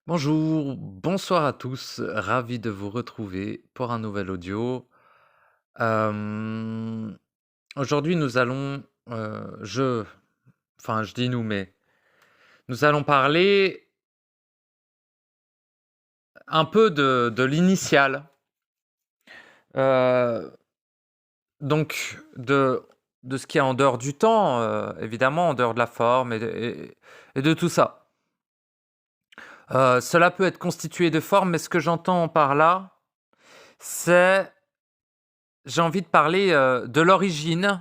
Bonjour, bonsoir à tous, ravi de vous retrouver pour un nouvel audio. Hem, Aujourd'hui nous allons, je dis nous, mais nous allons parler un peu de l'initiale, heu, donc de ce qui est en dehors du temps, évidemment, en dehors de la forme et de tout ça. Cela peut être constitué de forme, mais ce que j'entends par là, c'est j'ai envie de parler, de l'origine.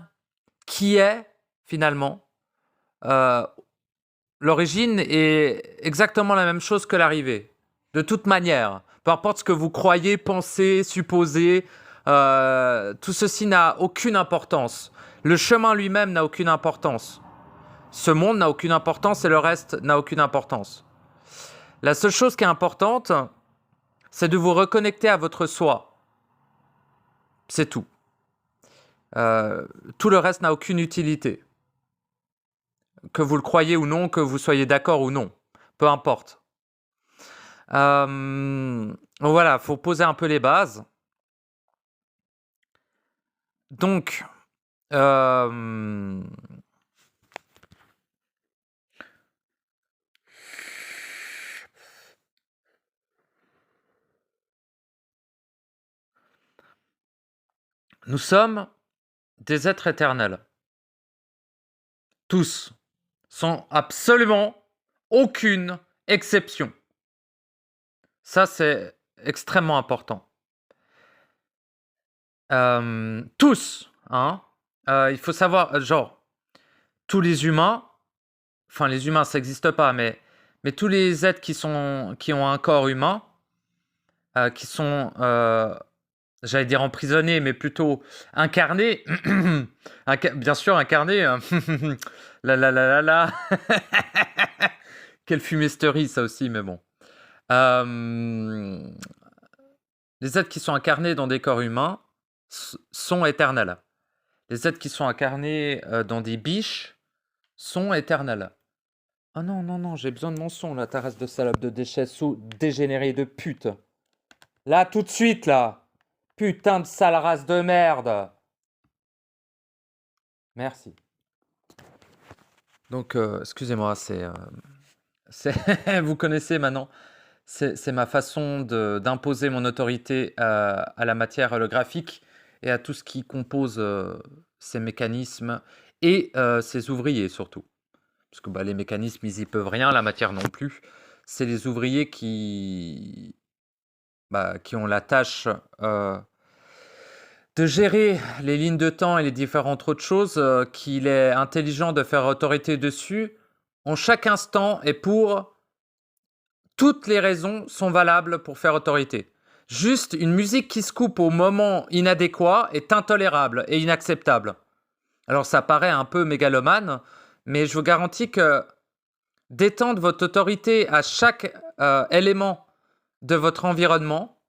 Qui est finalement, heu, l'origine est exactement la même chose que l'arrivée. De toute manière, peu importe ce que vous croyez, pensez, supposez, tout ceci n'a aucune importance. Le chemin lui-même n'a aucune importance. Ce monde n'a aucune importance et le reste n'a aucune importance. La seule chose qui est importante, c'est de vous reconnecter à votre soi. C'est tout. Tout le reste n'a aucune utilité. Que vous le croyez ou non, que vous soyez d'accord ou non, peu importe. Voilà, faut poser un peu les bases. Donc, hem, nous sommes des êtres éternels, tous, sans absolument aucune exception. Ça, c'est extrêmement important. Tous, hein, il faut savoir, genre, tous les humains, enfin les humains ça n'existe pas, mais tous les êtres qui ont un corps humain, qui sont, j'allais dire emprisonnés, mais plutôt incarnés, bien sûr incarnés, la la la la la, quelle fumisterie ça aussi, mais bon. Hem, les êtres qui sont incarnés dans des corps humains sont éternels. Les êtres qui sont incarnés, dans des biches sont éternels. «Oh non, non, non, j'ai besoin de mon son là, ta race de salope de déchets sous dégénéré de pute. Là, tout de suite, là! Putain de sale race de merde!» Merci. Donc, excusez-moi, vous connaissez maintenant, c'est ma façon d'imposer mon autorité, à la matière holographique et à tout ce qui compose, ces mécanismes et ces ouvriers surtout. Parce que, bah, les mécanismes, ils y peuvent rien, la matière non plus. C'est les ouvriers qui ont la tâche, de gérer les lignes de temps et les différentes autres choses, qu'il est intelligent de faire autorité dessus, en chaque instant et pour toutes les raisons sont valables pour faire autorité. Juste une musique qui se coupe au moment inadéquat est intolérable et inacceptable. Alors ça paraît un peu mégalomane, mais je vous garantis que d'étendre votre autorité à chaque, élément de votre environnement,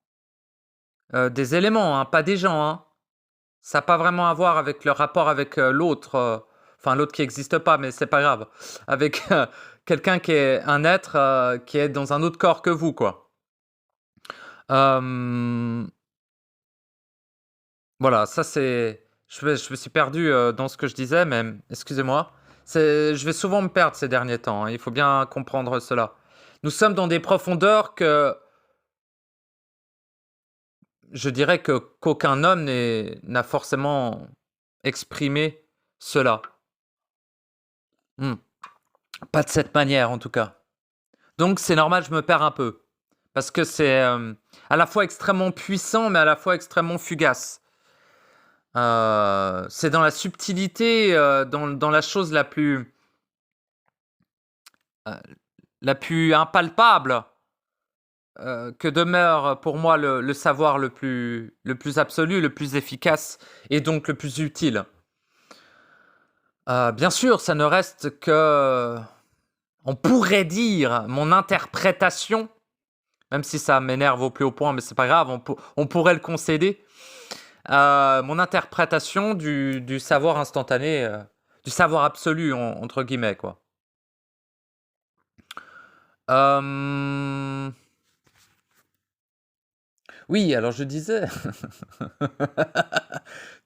des éléments, hein, pas des gens, hein. Ça a pas vraiment à voir avec le rapport avec, l'autre, enfin l'autre qui n'existe pas, mais c'est pas grave. Avec, quelqu'un qui est un être, qui est dans un autre corps que vous, quoi. Hem, voilà, ça c'est je me suis perdu, dans ce que je disais, mais excusez-moi. Je vais souvent me perdre ces derniers temps, hein, il faut bien comprendre cela. Nous sommes dans des profondeurs que je dirais qu'aucun homme n'a forcément exprimé cela. Mmh. Pas de cette manière en tout cas. Donc c'est normal, je me perds un peu. Parce que c'est, à la fois extrêmement puissant, mais à la fois extrêmement fugace. C'est dans la subtilité, dans la chose heu, la plus impalpable, que demeure pour moi le savoir le plus absolu, le plus efficace et donc le plus utile. Bien sûr, ça ne reste que, on pourrait dire, mon interprétation. Même si ça m'énerve au plus haut point, mais c'est pas grave, on pourrait le concéder. Mon interprétation du savoir instantané, du savoir absolu entre guillemets quoi. Oui, alors je disais,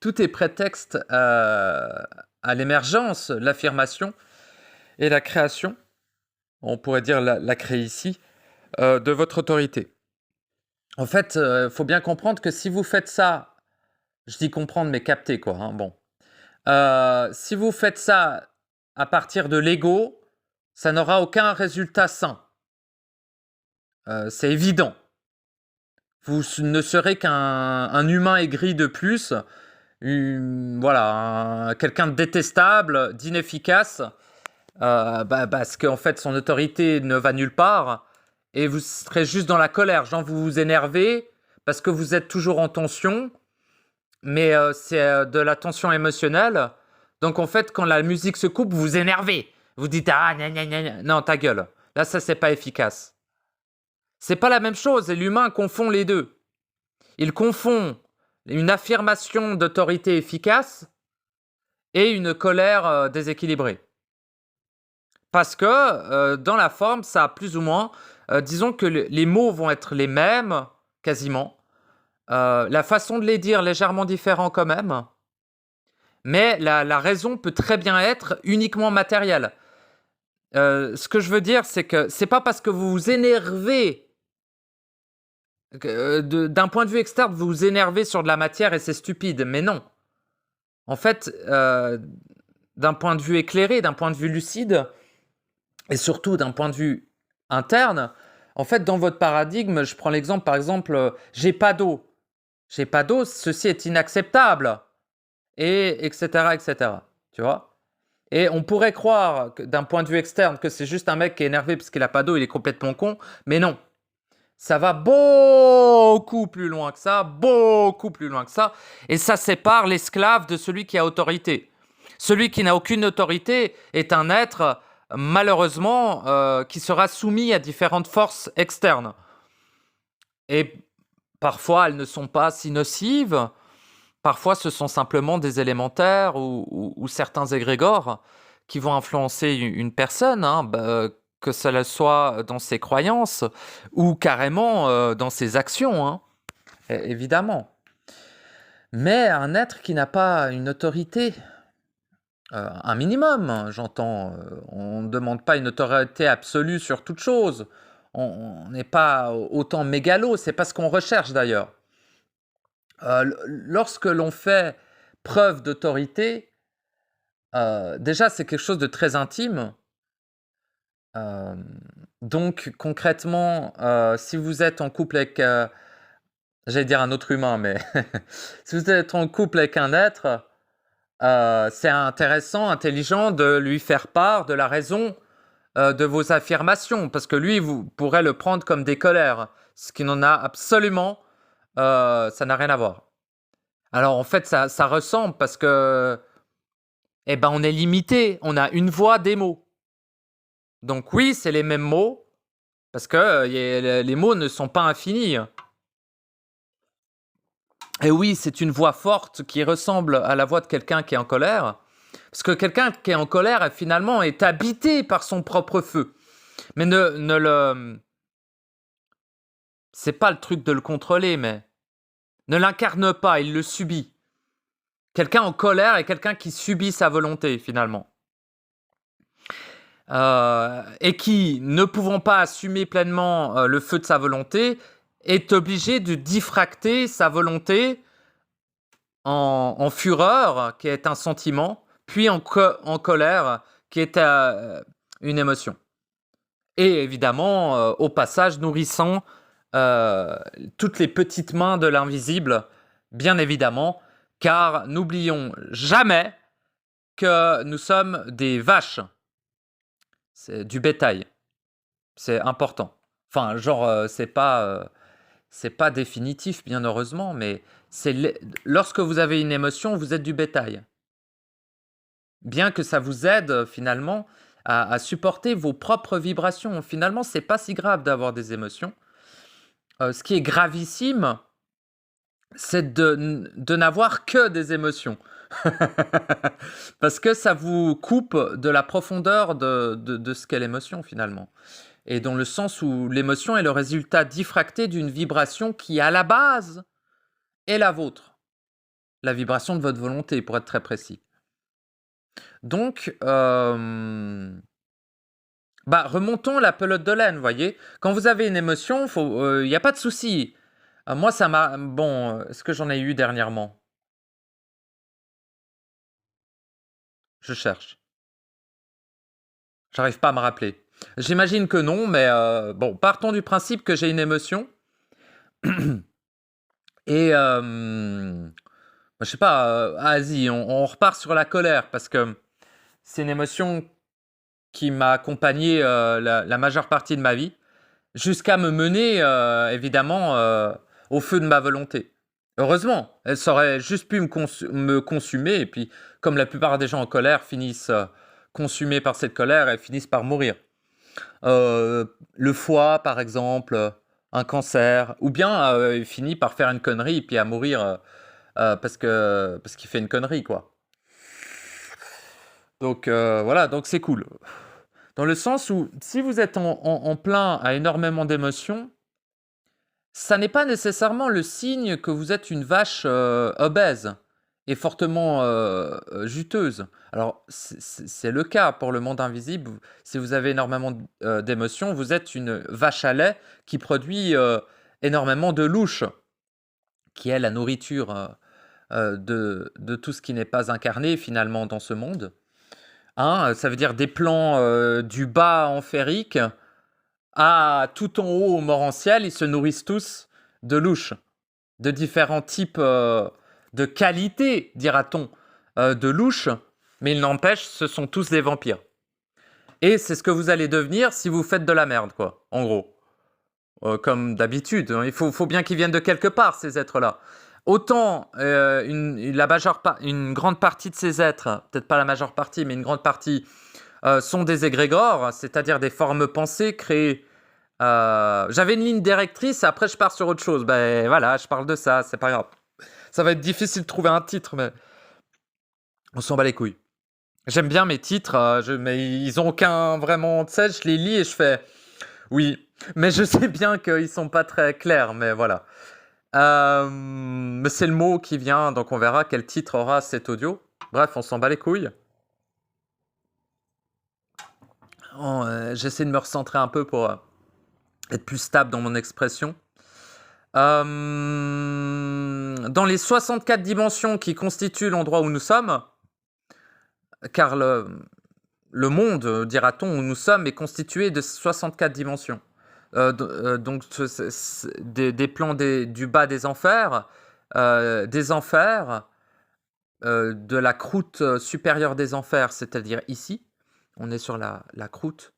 tout est prétexte à l'émergence, l'affirmation et la création, on pourrait dire la créer ici, de votre autorité. En fait, faut bien comprendre que si vous faites ça, je dis comprendre mais capter quoi, hein, bon. Si vous faites ça à partir de l'ego, ça n'aura aucun résultat sain. C'est évident. Vous ne serez qu'un humain aigri de plus, voilà, quelqu'un de détestable, d'inefficace, parce qu'en fait son autorité ne va nulle part, et vous serez juste dans la colère. Genre vous vous énervez parce que vous êtes toujours en tension, mais c'est de la tension émotionnelle. Donc en fait, quand la musique se coupe, vous vous énervez. Vous dites ah gna gna gna gna. Non, ta gueule. Là, ça c'est pas efficace. C'est pas la même chose et l'humain confond les deux. Il confond une affirmation d'autorité efficace et une colère déséquilibrée. Parce que dans la forme, ça a plus ou moins, disons que les mots vont être les mêmes, quasiment. La façon de les dire légèrement différent quand même. Mais la raison peut très bien être uniquement matérielle. Ce que je veux dire, c'est que c'est pas parce que vous vous énervez, d'un point de vue externe, vous vous énervez sur de la matière et c'est stupide. Mais non. En fait, d'un point de vue éclairé, d'un point de vue lucide, et surtout d'un point de vue interne, en fait, dans votre paradigme, je prends l'exemple, par exemple, j'ai pas d'eau. J'ai pas d'eau, ceci est inacceptable. Et etc., etc. Tu vois? Et on pourrait croire, d'un point de vue externe, que c'est juste un mec qui est énervé parce qu'il n'a pas d'eau, il est complètement con. Mais non. Ça va beaucoup plus loin que ça, beaucoup plus loin que ça. Et ça sépare l'esclave de celui qui a autorité. Celui qui n'a aucune autorité est un être, malheureusement, qui sera soumis à différentes forces externes. Et parfois, elles ne sont pas si nocives. Parfois, ce sont simplement des élémentaires ou certains égrégores qui vont influencer une personne, hein, que cela soit dans ses croyances ou carrément dans ses actions, hein, évidemment. Mais un être qui n'a pas une autorité, un minimum, hein, j'entends, on ne demande pas une autorité absolue sur toute chose. On n'est pas autant mégalo, c'est pas ce qu'on recherche d'ailleurs. Lorsque l'on fait preuve d'autorité, déjà c'est quelque chose de très intime. Donc concrètement, si vous êtes en couple avec, j'allais dire un autre humain, mais si vous êtes en couple avec un être, c'est intéressant, intelligent de lui faire part de la raison de vos affirmations, parce que lui, vous pourrez le prendre comme des colères, ce qui n'en a absolument, ça n'a rien à voir. Alors en fait, ça ressemble parce que, eh ben, on est limité, on a une voix des mots. Donc oui, c'est les mêmes mots, parce que les mots ne sont pas infinis. Et oui, c'est une voix forte qui ressemble à la voix de quelqu'un qui est en colère, parce que quelqu'un qui est en colère, finalement, est habité par son propre feu. Mais c'est pas le truc de le contrôler, mais ne l'incarne pas, il le subit. Quelqu'un en colère est quelqu'un qui subit sa volonté, finalement. Et qui, ne pouvant pas assumer pleinement le feu de sa volonté, est obligé de diffracter sa volonté en fureur, qui est un sentiment, puis en colère, qui est une émotion. Et évidemment, au passage, nourrissant toutes les petites mains de l'invisible, bien évidemment, car n'oublions jamais que nous sommes des vaches. C'est du bétail. C'est important. Enfin, genre, c'est pas définitif, bien heureusement, mais lorsque vous avez une émotion, vous êtes du bétail. Bien que ça vous aide finalement à supporter vos propres vibrations. Finalement, c'est pas si grave d'avoir des émotions. Ce qui est gravissime, c'est de n'avoir que des émotions. Parce que ça vous coupe de la profondeur de ce qu'est l'émotion finalement. et dans le sens où l'émotion est le résultat diffracté d'une vibration qui, à la base, est la vôtre. La vibration de votre volonté, pour être très précis. Donc, remontons la pelote de laine, voyez. Quand vous avez une émotion, il n'y a pas de souci. Moi, ça m'a... Bon, est-ce que j'en ai eu dernièrement? Je cherche. J'arrive pas à me rappeler. J'imagine que non, mais bon, partons du principe que j'ai une émotion. Et je sais pas, vas-y, on repart sur la colère, parce que c'est une émotion qui m'a accompagné la majeure partie de ma vie, jusqu'à me mener, évidemment, au feu de ma volonté. Heureusement, elle aurait juste pu me consumer, et puis, comme la plupart des gens en colère finissent consumés par cette colère et finissent par mourir. Le foie, par exemple, un cancer, ou bien il finit par faire une connerie et puis à mourir parce qu'il fait une connerie, quoi. Donc voilà, donc c'est cool. Dans le sens où, si vous êtes en plein à énormément d'émotions, ça n'est pas nécessairement le signe que vous êtes une vache obèse et fortement juteuse. Alors, c'est le cas pour le monde invisible. Si vous avez énormément d'émotions, vous êtes une vache à lait qui produit énormément de louche, qui est la nourriture de tout ce qui n'est pas incarné finalement dans ce monde. Ça veut dire des plans du bas en férique à tout en haut au morantiel, ils se nourrissent tous de louches, de différents types de qualités, dira-t-on, de louches, mais il n'empêche, ce sont tous des vampires. Et c'est ce que vous allez devenir si vous faites de la merde, quoi, en gros. Comme d'habitude, il faut bien qu'ils viennent de quelque part, ces êtres-là. Autant une grande partie de ces êtres, peut-être pas la majeure partie, mais une grande partie, sont des égrégores, c'est-à-dire des formes pensées créées. J'avais une ligne directrice, après je pars sur autre chose. Ben voilà, je parle de ça, c'est pas grave. Ça va être difficile de trouver un titre, mais on s'en bat les couilles. J'aime bien mes titres, mais ils ont aucun vraiment... Tu sais, je les lis et je fais... Oui, mais je sais bien qu'ils sont pas très clairs, mais voilà. Mais c'est le mot qui vient, donc on verra quel titre aura cet audio. Bref, on s'en bat les couilles. J'essaie de me recentrer un peu pour être plus stable dans mon expression. Dans les 64 dimensions qui constituent l'endroit où nous sommes, car le monde, dira-t-on, où nous sommes est constitué de 64 dimensions. Donc des plans du bas des enfers, de la croûte supérieure des enfers, c'est-à-dire ici. On est sur la croûte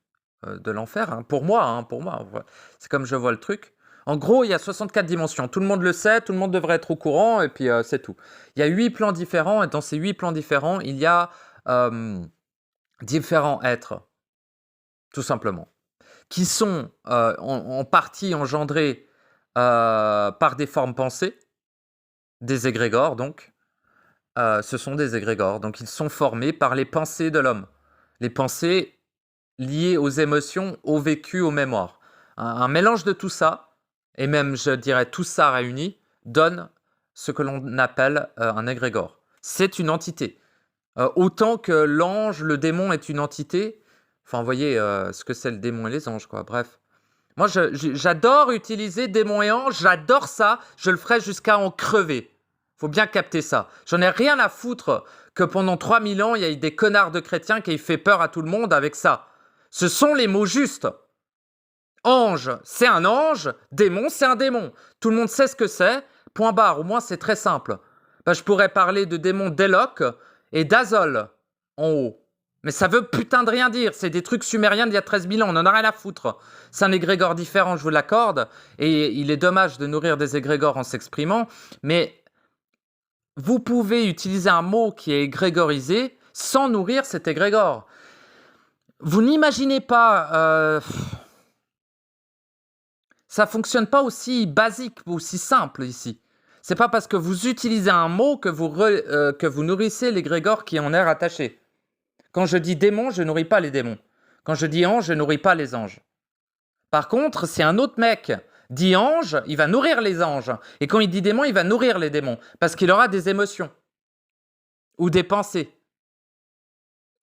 de l'enfer, pour moi. C'est comme je vois le truc. En gros, il y a 64 dimensions. Tout le monde le sait, tout le monde devrait être au courant, et puis c'est tout. Il y a 8 plans différents, et dans ces 8 plans différents, il y a différents êtres, tout simplement, qui sont en partie engendrés par des formes pensées, des égrégores donc. Ce sont des égrégores, donc ils sont formés par les pensées de l'homme. Les pensées liées aux émotions, au vécu, aux mémoires. Un mélange de tout ça, et même je dirais tout ça réuni, donne ce que l'on appelle un égrégore. C'est une entité. Autant que l'ange, le démon est une entité. Enfin, vous voyez ce que c'est le démon et les anges, quoi. Bref. Moi, j'adore utiliser démon et ange, j'adore ça. Je le ferai jusqu'à en crever. Faut bien capter ça. J'en ai rien à foutre que pendant 3000 ans, il y ait des connards de chrétiens qui aient fait peur à tout le monde avec ça. Ce sont les mots justes. Ange, c'est un ange. Démon, c'est un démon. Tout le monde sait ce que c'est. Point barre. Au moins, c'est très simple. Je pourrais parler de démon d'Elok et d'Azol en haut. Mais ça veut putain de rien dire. C'est des trucs sumériens d'il y a 13 000 ans. On en a rien à foutre. C'est un égrégore différent, je vous l'accorde. Et il est dommage de nourrir des égrégores en s'exprimant. Mais vous pouvez utiliser un mot qui est égrégorisé sans nourrir cet égrégore. Vous n'imaginez pas... ça ne fonctionne pas aussi basique, aussi simple ici. C'est pas parce que vous utilisez un mot que vous nourrissez l'égrégore qui en est rattaché. Quand je dis démon, je nourris pas les démons. Quand je dis ange, je nourris pas les anges. Par contre, si un autre mec dit ange, il va nourrir les anges. Et quand il dit démon, il va nourrir les démons. Parce qu'il aura des émotions. Ou des pensées.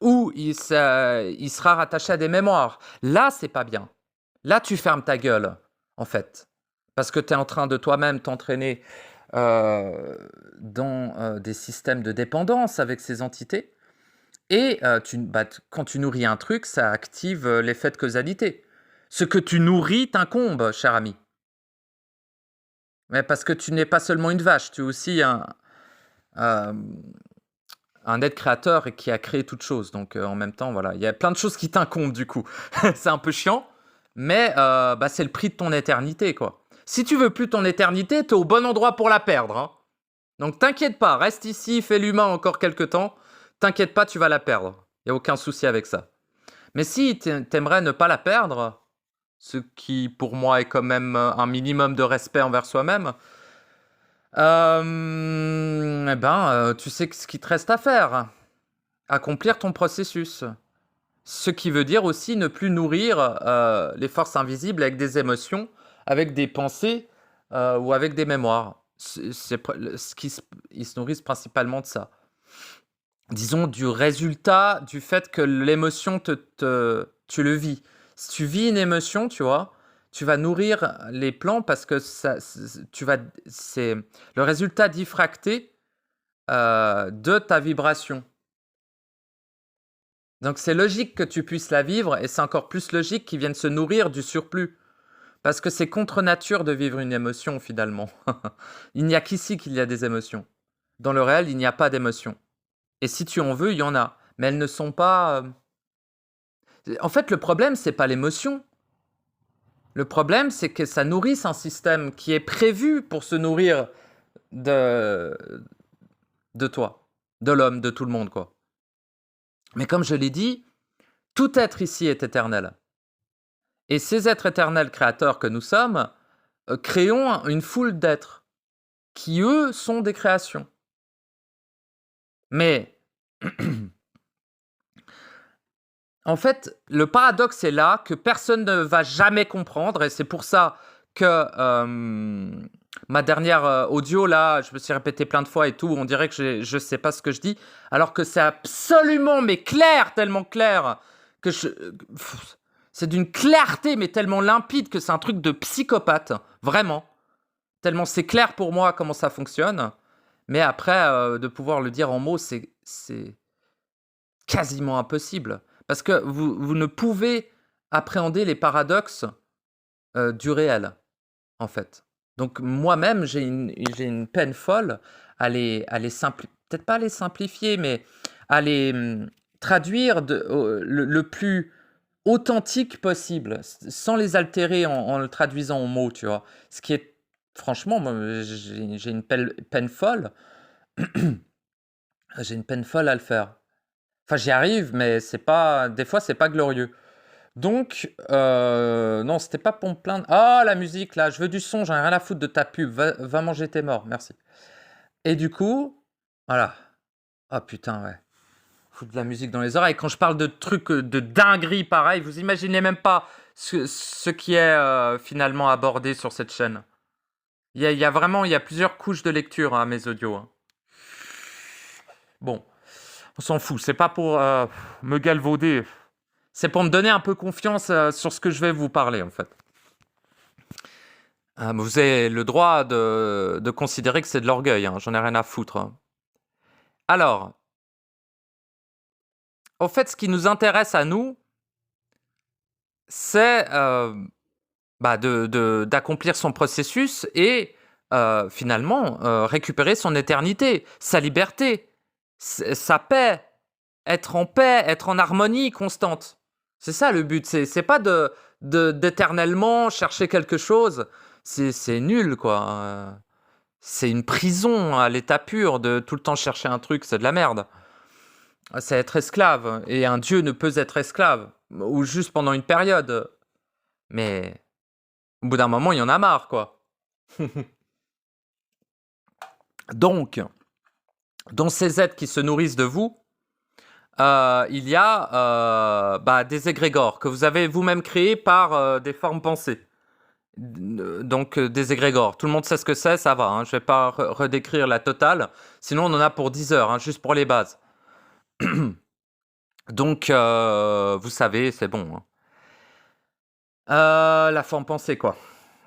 Ou il sera rattaché à des mémoires. Là, c'est pas bien. Là, tu fermes ta gueule, en fait. Parce que tu es en train de toi-même t'entraîner dans des systèmes de dépendance avec ces entités. Et quand tu nourris un truc, ça active l'effet de causalité. Ce que tu nourris t'incombe, cher ami. Mais parce que tu n'es pas seulement une vache, tu es aussi un être créateur et qui a créé toute chose. Donc en même temps, voilà, il y a plein de choses qui t'incombent du coup. C'est un peu chiant, mais c'est le prix de ton éternité, quoi. Si tu veux plus ton éternité, tu es au bon endroit pour la perdre, hein. Donc t'inquiète pas, reste ici, fais l'humain encore quelques temps. T'inquiète pas, tu vas la perdre. Il n'y a aucun souci avec ça. Mais si t'aimerais ne pas la perdre, ce qui pour moi est quand même un minimum de respect envers soi-même, tu sais ce qu'il te reste à faire. Accomplir ton processus. Ce qui veut dire aussi ne plus nourrir les forces invisibles avec des émotions, avec des pensées ou avec des mémoires. Ils se nourrissent principalement de ça. Disons du résultat du fait que l'émotion tu le vis. Si tu vis une émotion, tu vois, tu vas nourrir les plans parce que c'est le résultat diffracté de ta vibration. Donc c'est logique que tu puisses la vivre et c'est encore plus logique qu'ils viennent se nourrir du surplus. Parce que c'est contre nature de vivre une émotion finalement. Il n'y a qu'ici qu'il y a des émotions. Dans le réel, il n'y a pas d'émotions. Et si tu en veux, il y en a. Mais elles ne sont pas... En fait, le problème, c'est pas l'émotion. Le problème, c'est que ça nourrisse un système qui est prévu pour se nourrir de toi, de l'homme, de tout le monde, quoi. Mais comme je l'ai dit, tout être ici est éternel. Et ces êtres éternels créateurs que nous sommes, créons une foule d'êtres qui, eux, sont des créations. Mais, en fait, le paradoxe est là que personne ne va jamais comprendre, et c'est pour ça que ma dernière audio, là, je me suis répété plein de fois et tout, on dirait que je ne sais pas ce que je dis, alors que c'est absolument, mais clair, tellement clair, que c'est d'une clarté, mais tellement limpide que c'est un truc de psychopathe, vraiment. Tellement c'est clair pour moi comment ça fonctionne. Mais après, de pouvoir le dire en mots, c'est quasiment impossible. Parce que vous ne pouvez appréhender les paradoxes du réel, en fait. Donc moi-même, j'ai une peine folle à les simplifier, peut-être pas à les simplifier, mais à les traduire le plus authentique possible, sans les altérer en le traduisant en mots, tu vois. Ce qui est, franchement, moi, j'ai une peine folle. J'ai une peine folle à le faire. Enfin, j'y arrive, mais des fois, c'est pas glorieux. Donc, non, c'était pas pour me plaindre. Ah, la musique, là, je veux du son, j'en ai rien à foutre de ta pub. Va manger tes morts, merci. Et du coup, voilà. Ah putain, ouais. Foutre de la musique dans les oreilles. Quand je parle de trucs de dinguerie pareil, vous imaginez même pas ce qui est finalement abordé sur cette chaîne. Il y a plusieurs couches de lecture à mes audios, hein. Bon, on s'en fout. C'est pas pour me galvauder. C'est pour me donner un peu confiance sur ce que je vais vous parler, en fait. Vous avez le droit de considérer que c'est de l'orgueil, hein. J'en ai rien à foutre, hein. Alors, en fait, ce qui nous intéresse à nous, c'est d'accomplir son processus et finalement récupérer son éternité, sa liberté, sa paix, être en harmonie constante. C'est ça le but, c'est pas d'éternellement chercher quelque chose, c'est nul quoi. C'est une prison à l'état pur de tout le temps chercher un truc, c'est de la merde. C'est être esclave, et un dieu ne peut être esclave, ou juste pendant une période. Mais au bout d'un moment, il y en a marre, quoi. Donc, dans ces êtres qui se nourrissent de vous, il y a des égrégores que vous avez vous-même créés par des formes pensées. Donc des égrégores. Tout le monde sait ce que c'est, ça va. Hein. Je ne vais pas redécrire la totale. Sinon, on en a pour 10 heures, hein, juste pour les bases. Donc, vous savez, c'est bon. Hein. La forme pensée, quoi.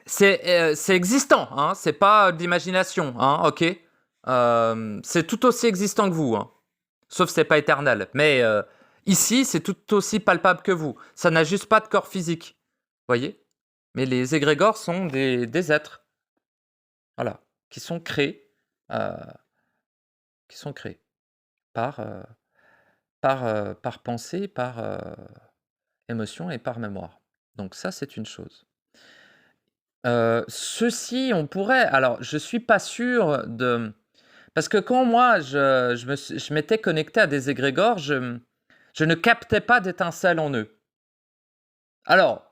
C'est existant, hein, c'est pas de l'imagination, hein, ok. C'est tout aussi existant que vous, hein. Sauf que c'est pas éternel. Mais ici, c'est tout aussi palpable que vous. Ça n'a juste pas de corps physique, voyez. Mais les égrégores sont des êtres, voilà, qui sont créés par pensée, par émotion et par mémoire. Donc ça, c'est une chose. Ceci, on pourrait alors je suis pas sûr de parce que quand moi je m'étais connecté à des égrégores, je ne captais pas d'étincelles en eux. Alors,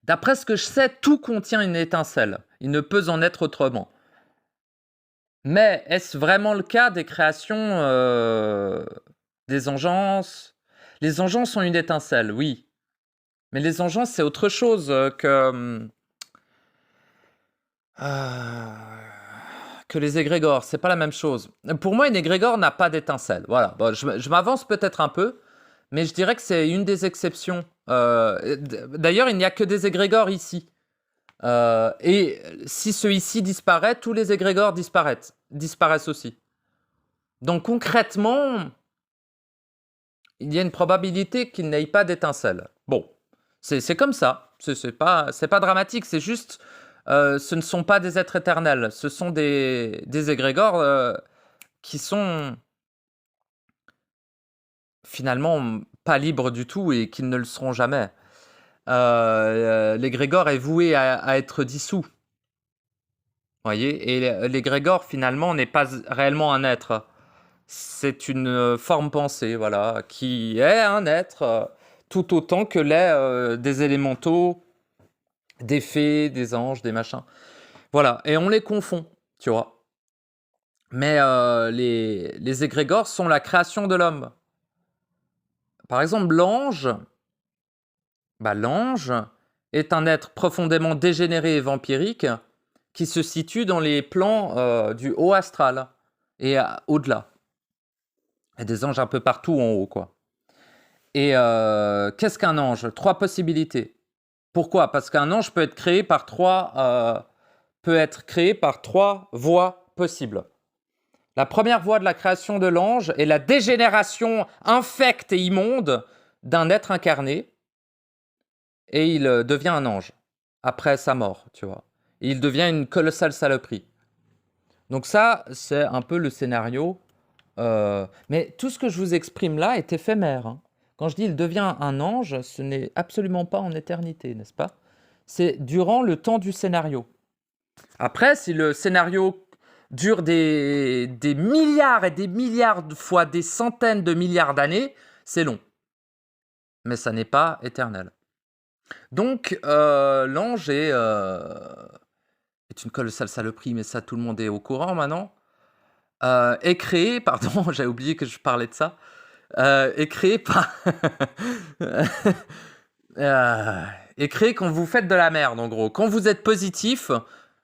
d'après ce que je sais, tout contient une étincelle. Il ne peut en être autrement. Mais est-ce vraiment le cas des créations, des engeances? Les engeances ont une étincelle, oui. Mais les engeances, c'est autre chose, que les égrégores, c'est pas la même chose. Pour moi, une égrégore n'a pas d'étincelle. Voilà, bon, je m'avance peut-être un peu, mais je dirais que c'est une des exceptions. D'ailleurs, il n'y a que des égrégores ici. Et si ceux ici disparaît, tous les égrégores disparaissent aussi. Donc concrètement, il y a une probabilité qu'il n'ait pas d'étincelle. Bon, c'est comme ça. C'est pas dramatique, c'est juste... ce ne sont pas des êtres éternels, ce sont des égrégores qui sont finalement pas libres du tout et qui ne le seront jamais. L'égrégore est voué à être dissous. Voyez, et l'égrégore finalement n'est pas réellement un être. C'est une forme pensée, voilà, qui est un être tout autant que l'est des élémentaux, des fées, des anges, des machins. Voilà, et on les confond, tu vois. Mais les égrégores sont la création de l'homme. Par exemple, l'ange est un être profondément dégénéré et vampirique qui se situe dans les plans du haut astral et au-delà. Il y a des anges un peu partout en haut, quoi. Et qu'est-ce qu'un ange? 3 possibilités. Pourquoi? Parce qu'un ange peut être créé par 3 voies possibles. La première voie de la création de l'ange est la dégénération infecte et immonde d'un être incarné, et il devient un ange après sa mort, tu vois. Et il devient une colossale saloperie. Donc ça, c'est un peu le scénario. Mais tout ce que je vous exprime là est éphémère. Hein. Quand je dis il devient un ange, ce n'est absolument pas en éternité, n'est-ce pas? C'est durant le temps du scénario. Après, si le scénario dure des milliards et des milliards de fois, des centaines de milliards d'années, c'est long. Mais ça n'est pas éternel. Donc, l'ange est une colossale saloperie, mais ça, tout le monde est au courant maintenant. Est créé, pardon, j'avais oublié que je parlais de ça, est créé par... est créé quand vous faites de la merde, en gros. Quand vous êtes positif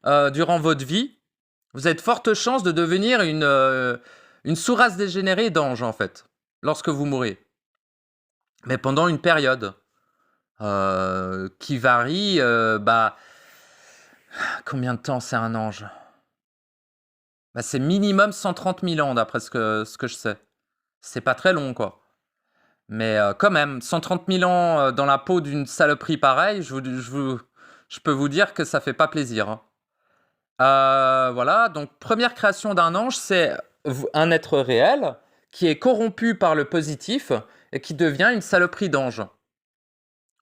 durant votre vie, vous avez de fortes chances de devenir une sous-race dégénérée d'anges, en fait, lorsque vous mourrez. Mais pendant une période qui varie, combien de temps c'est un ange? C'est minimum 130 000 ans, d'après ce que je sais. C'est pas très long, quoi. Mais quand même, 130 000 ans dans la peau d'une saloperie pareille, je peux vous dire que ça fait pas plaisir. Hein. Voilà, donc première création d'un ange, c'est un être réel qui est corrompu par le positif et qui devient une saloperie d'ange.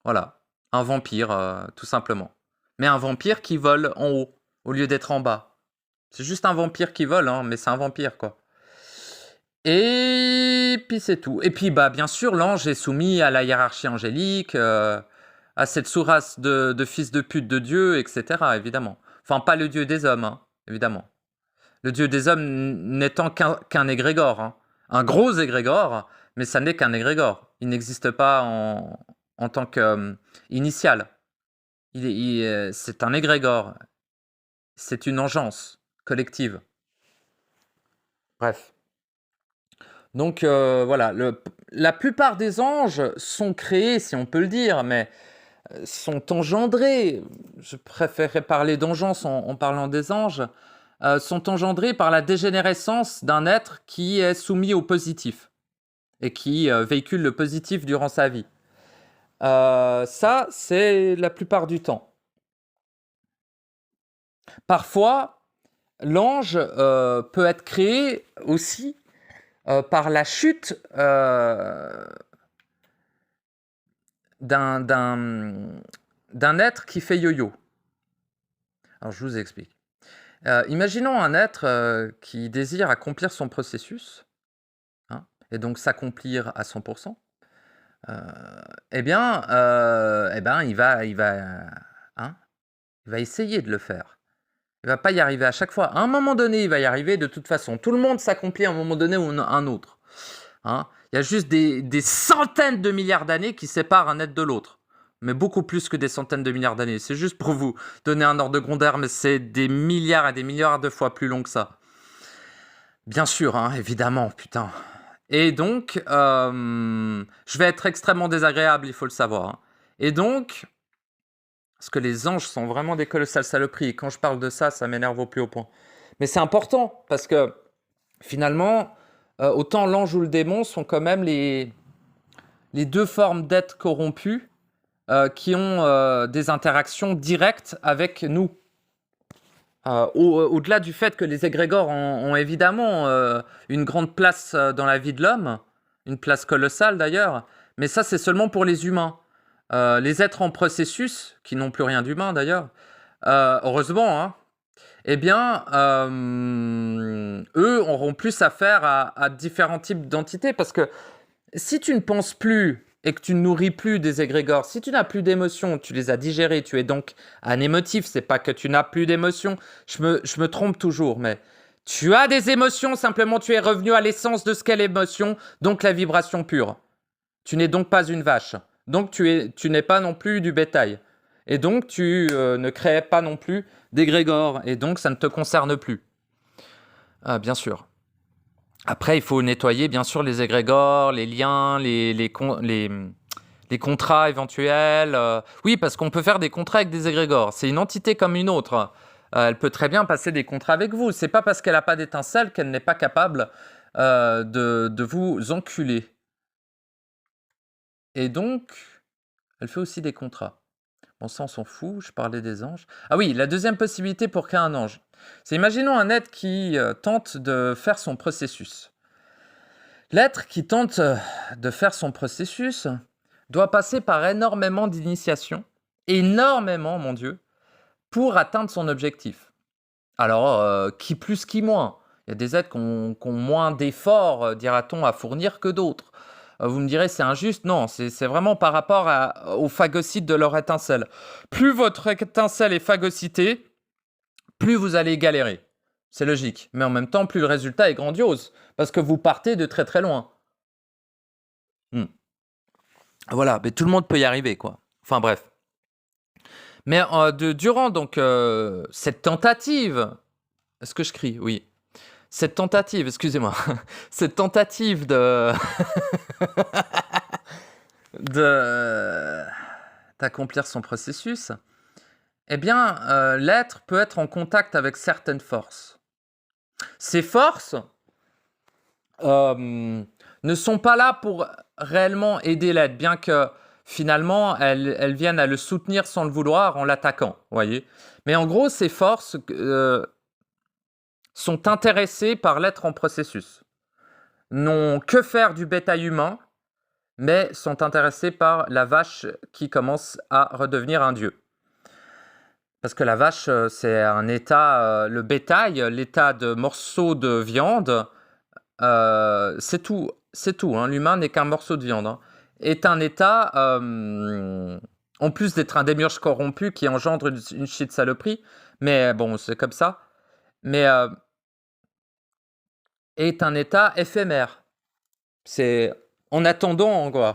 Voilà, un vampire, tout simplement. Mais un vampire qui vole en haut, au lieu d'être en bas. C'est juste un vampire qui vole, hein, mais c'est un vampire, quoi. Et puis c'est tout. Et puis bien sûr, l'ange est soumis à la hiérarchie angélique, à cette sous-race de fils de pute de Dieu, etc. évidemment. Enfin, pas le Dieu des hommes, hein, évidemment. Le Dieu des hommes n'étant qu'un égrégore, hein. Un gros égrégore, mais ça n'est qu'un égrégore. Il n'existe pas en tant qu'initial. C'est un égrégore. C'est une engeance collective. Bref. Donc voilà, la plupart des anges sont créés, si on peut le dire, mais sont engendrés, je préférerais parler d'engeance en parlant des anges, sont engendrés par la dégénérescence d'un être qui est soumis au positif et qui véhicule le positif durant sa vie. Ça, c'est la plupart du temps. Parfois, l'ange peut être créé aussi par la chute d'un être qui fait yo-yo. Alors, je vous explique. Imaginons un être qui désire accomplir son processus, hein, et donc s'accomplir à 100%. Eh bien, il va essayer de le faire. Il va pas y arriver à chaque fois. À un moment donné, il va y arriver de toute façon. Tout le monde s'accomplit à un moment donné ou un autre. Hein. Il y a juste des centaines de milliards d'années qui séparent un être de l'autre. Mais beaucoup plus que des centaines de milliards d'années. C'est juste pour vous donner un ordre de grandeur, mais c'est des milliards et des milliards de fois plus long que ça. Bien sûr, hein, évidemment, putain. Et donc, je vais être extrêmement désagréable, il faut le savoir. Hein. Et donc, parce que les anges sont vraiment des colossales saloperies. Et quand je parle de ça, ça m'énerve au plus haut point. Mais c'est important, parce que finalement, autant l'ange ou le démon sont quand même les deux formes d'êtres corrompus qui ont des interactions directes avec nous. Au-delà du fait que les égrégores ont évidemment une grande place dans la vie de l'homme, une place colossale d'ailleurs, mais ça c'est seulement pour les humains. Les êtres en processus, qui n'ont plus rien d'humain d'ailleurs, heureusement, hein, eh bien, eux auront plus affaire à différents types d'entités, parce que si tu ne penses plus et que tu ne nourris plus des égrégores, si tu n'as plus d'émotions, tu les as digérées, tu es donc anémotif, c'est pas que tu n'as plus d'émotions, je me trompe toujours, mais tu as des émotions, simplement tu es revenu à l'essence de ce qu'est l'émotion, donc la vibration pure. Tu n'es donc pas une vache, donc tu n'es pas non plus du bétail, et donc tu ne crées pas non plus d'égrégores, et donc ça ne te concerne plus. Bien sûr. Après, il faut nettoyer, bien sûr, les égrégores, les liens, les contrats éventuels. Oui, parce qu'on peut faire des contrats avec des égrégores. C'est une entité comme une autre. Elle peut très bien passer des contrats avec vous. C'est pas parce qu'elle n'a pas d'étincelle qu'elle n'est pas capable de vous enculer. Et donc, elle fait aussi des contrats. Bon, ça, on s'en fout. Je parlais des anges. Ah oui, la deuxième possibilité pour créer un ange. C'est, imaginons un être qui tente de faire son processus. L'être qui tente de faire son processus doit passer par énormément d'initiations, énormément, mon Dieu, pour atteindre son objectif. Alors, qui plus, qui moins. Il y a des êtres qui ont moins d'efforts, dira-t-on, à fournir que d'autres. Vous me direz, c'est injuste. Non, c'est vraiment par rapport au phagocyte de leur étincelle. Plus votre étincelle est phagocytée, plus vous allez galérer. C'est logique. Mais en même temps, plus le résultat est grandiose, parce que vous partez de très très loin. Voilà, mais tout le monde peut y arriver, quoi. Enfin bref. Mais durant donc cette tentative, est-ce que je crie? Oui. Cette tentative, excusez-moi, cette tentative d'accomplir son processus, eh bien, l'être peut être en contact avec certaines forces. Ces forces ne sont pas là pour réellement aider l'être, bien que finalement, elles viennent à le soutenir sans le vouloir en l'attaquant, voyez. Mais en gros, ces forces sont intéressées par l'être en processus, n'ont que faire du bétail humain, mais sont intéressées par la vache qui commence à redevenir un dieu. Parce que la vache, c'est un état, le bétail, l'état de morceau de viande, c'est tout. C'est tout. Hein. L'humain n'est qu'un morceau de viande. Hein. Est un état, en plus d'être un démiurge corrompu qui engendre une shit saloperie, mais bon, c'est comme ça. Mais est un état éphémère. C'est En attendant, quoi.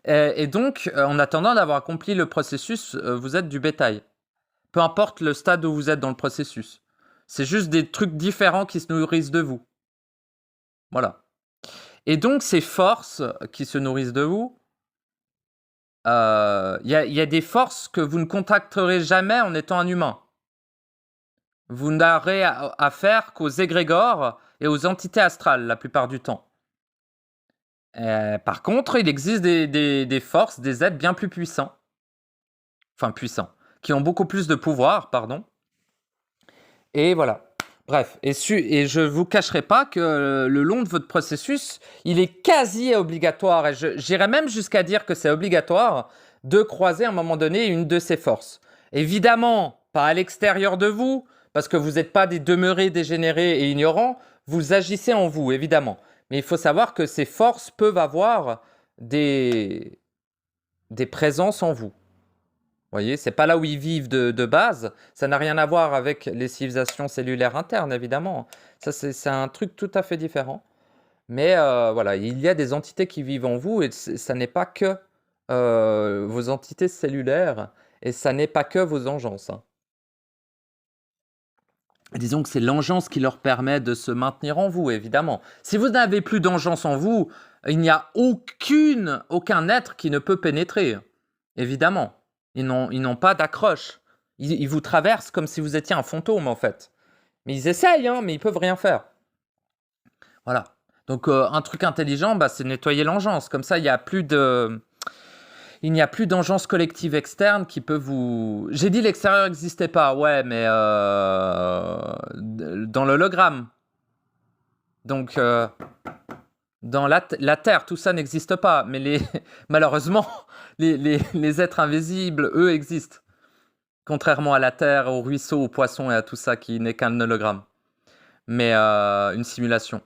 Et donc, en attendant d'avoir accompli le processus, vous êtes du bétail. Peu importe le stade où vous êtes dans le processus. C'est juste des trucs différents qui se nourrissent de vous. Voilà. Et donc, ces forces qui se nourrissent de vous, il y a des forces que vous ne contacterez jamais en étant un humain. Vous n'aurez affaire qu'aux égrégores et aux entités astrales la plupart du temps. Par contre, il existe des forces, des êtres bien plus puissants. Enfin, puissants. Qui ont beaucoup plus de pouvoir, pardon. Et voilà. Bref, et je ne vous cacherai pas que le long de votre processus, il est quasi obligatoire, et j'irais même jusqu'à dire que c'est obligatoire, de croiser à un moment donné une de ces forces. Évidemment, pas à l'extérieur de vous, parce que vous n'êtes pas des demeurés dégénérés et ignorants, vous agissez en vous, évidemment. Mais il faut savoir que ces forces peuvent avoir des présences en vous. Vous voyez, c'est pas là où ils vivent de base. Ça n'a rien à voir avec les civilisations cellulaires internes, évidemment. Ça, c'est un truc tout à fait différent. Mais voilà, il y a des entités qui vivent en vous et ça n'est pas que vos entités cellulaires et ça n'est pas que vos engences. Hein. Disons que c'est l'engeance qui leur permet de se maintenir en vous, évidemment. Si vous n'avez plus d'engeance en vous, il n'y a aucun être qui ne peut pénétrer, évidemment. Ils n'ont pas d'accroche. Ils vous traversent comme si vous étiez un fantôme, en fait. Mais ils essayent, hein, mais ils peuvent rien faire. Voilà. Donc, un truc intelligent, c'est nettoyer l'engeance. Comme ça, il n'y a plus d'engeance collective externe qui peut vous... J'ai dit l'extérieur n'existait pas, ouais, mais dans l'hologramme. Donc, dans la Terre, tout ça n'existe pas. Mais malheureusement, les êtres invisibles, eux, existent. Contrairement à la Terre, au ruisseau, aux poissons et à tout ça qui n'est qu'un hologramme. Mais une simulation.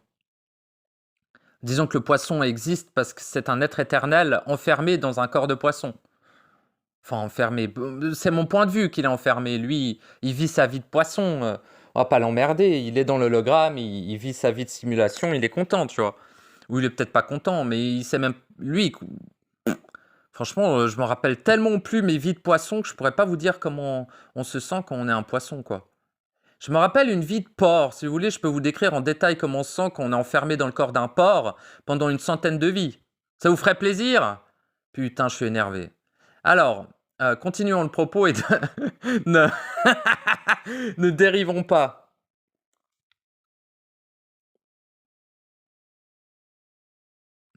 Disons que le poisson existe parce que c'est un être éternel enfermé dans un corps de poisson. Enfin, enfermé. C'est mon point de vue qu'il est enfermé. Lui, il vit sa vie de poisson. On va pas l'emmerder. Il est dans l'hologramme, il vit sa vie de simulation, il est content, tu vois. Ou il est peut-être pas content, mais il sait même... Lui, franchement, je me rappelle tellement plus mes vies de poisson que je pourrais pas vous dire comment on se sent quand on est un poisson, quoi. Je me rappelle une vie de porc. Si vous voulez, je peux vous décrire en détail comment on se sent quand on est enfermé dans le corps d'un porc pendant une centaine de vies. Ça vous ferait plaisir? Putain, je suis énervé. Alors, continuons le propos et ne... ne dérivons pas.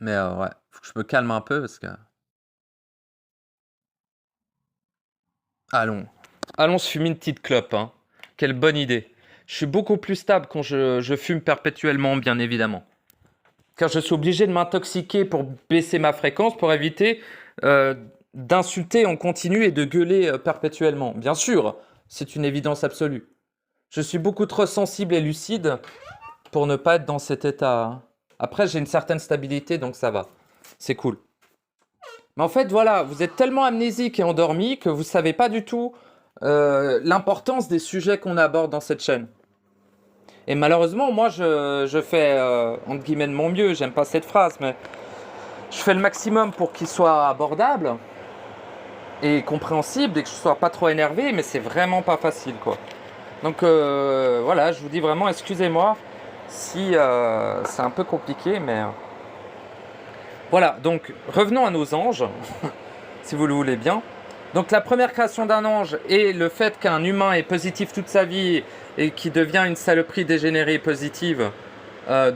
Mais ouais, faut que je me calme un peu parce que... Allons se fumer une petite clope. Hein. Quelle bonne idée. Je suis beaucoup plus stable quand je fume perpétuellement, bien évidemment. Car je suis obligé de m'intoxiquer pour baisser ma fréquence, pour éviter d'insulter en continu et de gueuler perpétuellement. Bien sûr, c'est une évidence absolue. Je suis beaucoup trop sensible et lucide pour ne pas être dans cet état. Hein. Après, j'ai une certaine stabilité, donc ça va. C'est cool. Mais en fait, voilà, vous êtes tellement amnésique et endormi que vous ne savez pas du tout l'importance des sujets qu'on aborde dans cette chaîne. Et malheureusement, moi, je fais, entre guillemets, de mon mieux. J'aime pas cette phrase, mais je fais le maximum pour qu'il soit abordable et compréhensible et que je sois pas trop énervé, mais c'est vraiment pas facile, quoi. Donc, voilà, je vous dis vraiment, excusez-moi si c'est un peu compliqué, mais... Voilà, donc, revenons à nos anges, si vous le voulez bien. Donc la première création d'un ange est le fait qu'un humain est positif toute sa vie et qui devient une saloperie dégénérée positive,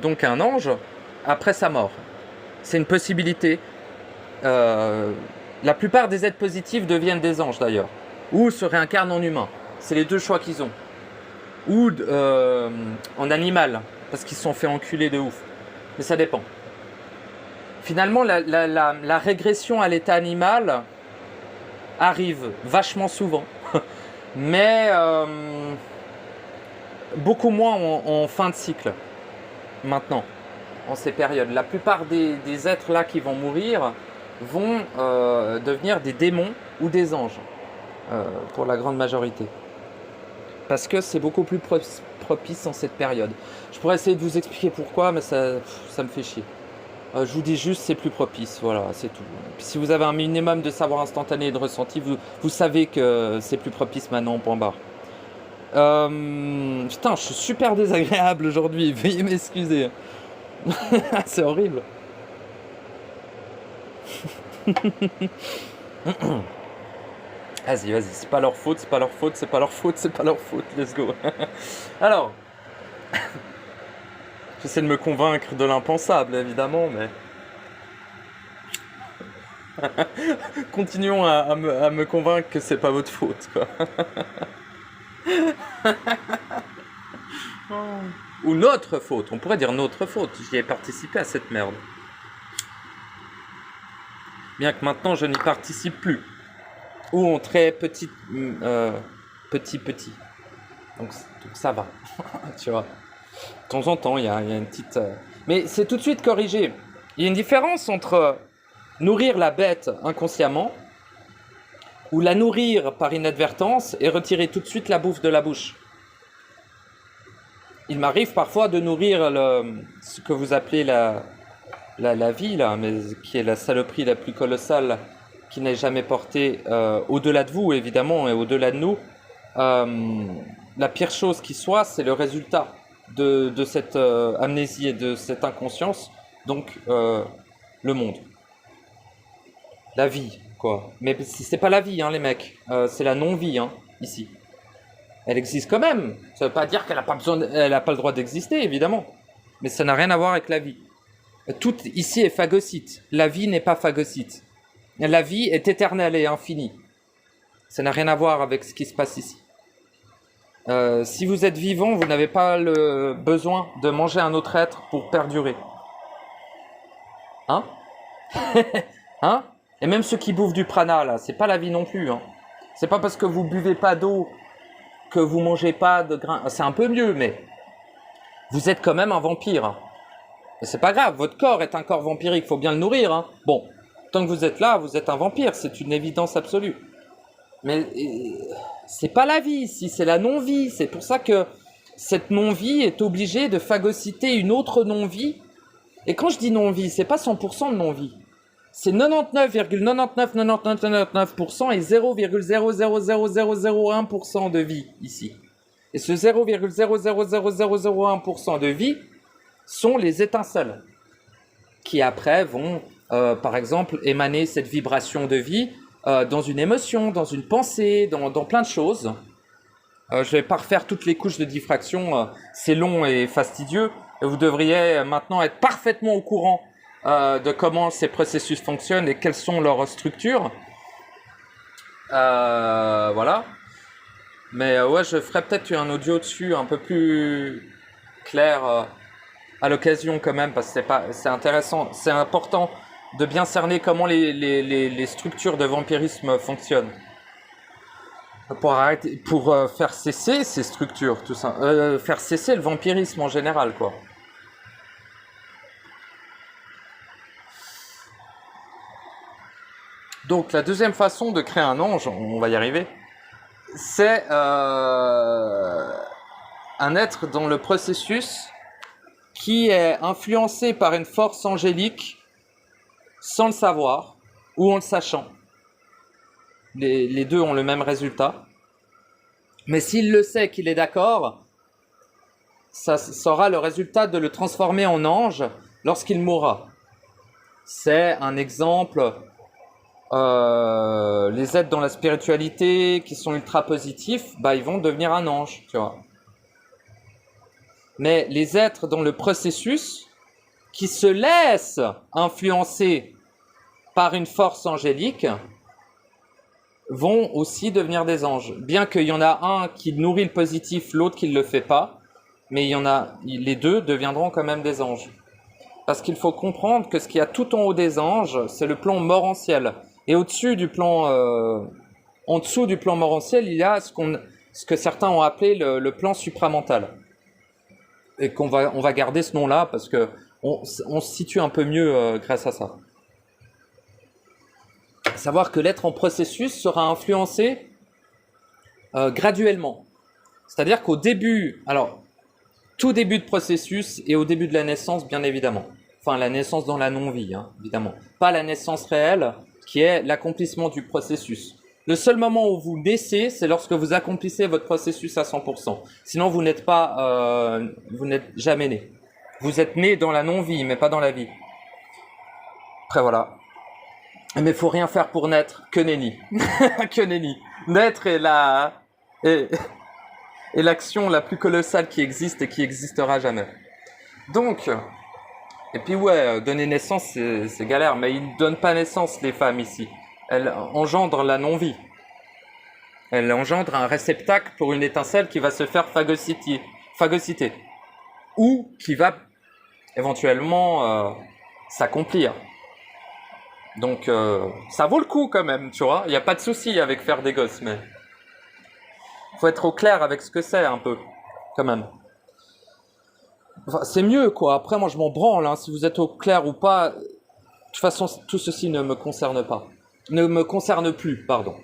donc un ange, après sa mort. C'est une possibilité. La plupart des êtres positifs deviennent des anges d'ailleurs, ou se réincarnent en humain. C'est les deux choix qu'ils ont. Ou en animal, parce qu'ils se sont fait enculer de ouf. Mais ça dépend. Finalement, la régression à l'état animal... arrive vachement souvent, mais beaucoup moins en fin de cycle, maintenant, en ces périodes. La plupart des êtres là qui vont mourir vont devenir des démons ou des anges, pour la grande majorité. Parce que c'est beaucoup plus propice en cette période. Je pourrais essayer de vous expliquer pourquoi, mais ça me fait chier. Je vous dis juste, c'est plus propice, voilà, c'est tout. Puis si vous avez un minimum de savoir instantané et de ressenti, vous savez que c'est plus propice maintenant, point barre. Putain, je suis super désagréable aujourd'hui, veuillez m'excuser. C'est horrible. Vas-y, c'est pas leur faute, c'est pas leur faute, c'est pas leur faute, c'est pas leur faute, let's go. Alors, j'essaie de me convaincre de l'impensable, évidemment, mais... Continuons à me convaincre que c'est pas votre faute, quoi. Ou notre faute, on pourrait dire notre faute, j'y ai participé à cette merde. Bien que maintenant je n'y participe plus. Ou en très petit. Petit. Donc ça va, tu vois. De temps en temps, il y a une petite... Mais c'est tout de suite corrigé. Il y a une différence entre nourrir la bête inconsciemment ou la nourrir par inadvertance et retirer tout de suite la bouffe de la bouche. Il m'arrive parfois de nourrir ce que vous appelez la vie, là, mais qui est la saloperie la plus colossale qui n'ait jamais porté au-delà de vous, évidemment, et au-delà de nous. La pire chose qui soit, c'est le résultat de cette amnésie et de cette inconscience, donc le monde. La vie, quoi. Mais c'est pas la vie, hein, les mecs. C'est la non-vie, hein, ici. Elle existe quand même. Ça veut pas dire qu'elle n'a pas besoin, elle n'a pas le droit d'exister, évidemment. Mais ça n'a rien à voir avec la vie. Tout ici est phagocyte. La vie n'est pas phagocyte. La vie est éternelle et infinie. Ça n'a rien à voir avec ce qui se passe ici. Si vous êtes vivant, vous n'avez pas le besoin de manger un autre être pour perdurer. Hein? Hein? Et même ceux qui bouffent du prana, là, c'est pas la vie non plus. Hein. C'est pas parce que vous buvez pas d'eau que vous mangez pas de grains. C'est un peu mieux, mais vous êtes quand même un vampire. Hein. C'est pas grave, votre corps est un corps vampirique, faut bien le nourrir. Hein. Bon, tant que vous êtes là, vous êtes un vampire, c'est une évidence absolue. Mais c'est pas la vie ici, c'est la non-vie. C'est pour ça que cette non-vie est obligée de phagocyter une autre non-vie. Et quand je dis non-vie, c'est pas 100% de non-vie. C'est 99,999999% et 0,000001% de vie ici. Et ce 0,000001% de vie sont les étincelles qui après vont, par exemple, émaner cette vibration de vie dans une émotion, dans une pensée, dans plein de choses. Je ne vais pas refaire toutes les couches de diffraction, c'est long et fastidieux. Et vous devriez maintenant être parfaitement au courant de comment ces processus fonctionnent et quelles sont leurs structures. Voilà. Mais ouais, je ferai peut-être un audio dessus un peu plus clair à l'occasion quand même, parce que c'est intéressant, c'est important de bien cerner comment les structures de vampirisme fonctionnent. Pour faire cesser ces structures, tout ça. Faire cesser le vampirisme en général, quoi. Donc la deuxième façon de créer un ange, on va y arriver, c'est un être dans le processus qui est influencé par une force angélique sans le savoir ou en le sachant. Les deux ont le même résultat. Mais s'il le sait, qu'il est d'accord, ça sera le résultat de le transformer en ange lorsqu'il mourra. C'est un exemple... les êtres dans la spiritualité qui sont ultra positifs, bah ils vont devenir un ange, tu vois. Mais les êtres dans le processus qui se laissent influencer par une force angélique vont aussi devenir des anges. Bien qu'il y en a un qui nourrit le positif, l'autre qui ne le fait pas, mais les deux deviendront quand même des anges. Parce qu'il faut comprendre que ce qu'il y a tout en haut des anges, c'est le plan morantiel. Et au-dessus du plan, en dessous du plan morantiel, il y a ce que certains ont appelé le plan supramental. Et on va garder ce nom-là parce que on se situe un peu mieux grâce à ça. Savoir que l'être en processus sera influencé graduellement. C'est-à-dire qu'au début, alors tout début de processus et au début de la naissance, bien évidemment, enfin la naissance dans la non-vie, hein, évidemment. Pas la naissance réelle, qui est l'accomplissement du processus. Le seul moment où vous naissez, c'est lorsque vous accomplissez votre processus à 100%. Sinon, vous n'êtes jamais né. Vous êtes né dans la non-vie, mais pas dans la vie. Après, voilà. Mais faut rien faire pour naître, que nenni. Que nenni. Naître est l'action la plus colossale qui existe et qui existera jamais. Donc, et puis ouais, donner naissance, c'est galère, mais ils ne donnent pas naissance, les femmes, ici. Elles engendrent la non-vie. Elles engendrent un réceptacle pour une étincelle qui va se faire phagocyter. Ou qui va éventuellement s'accomplir. Donc, ça vaut le coup quand même, tu vois. Il n'y a pas de souci avec faire des gosses, mais faut être au clair avec ce que c'est un peu, quand même. Enfin, c'est mieux, quoi. Après, moi, je m'en branle, hein. Si vous êtes au clair ou pas, de toute façon, tout ceci ne me concerne pas. Ne me concerne plus, pardon.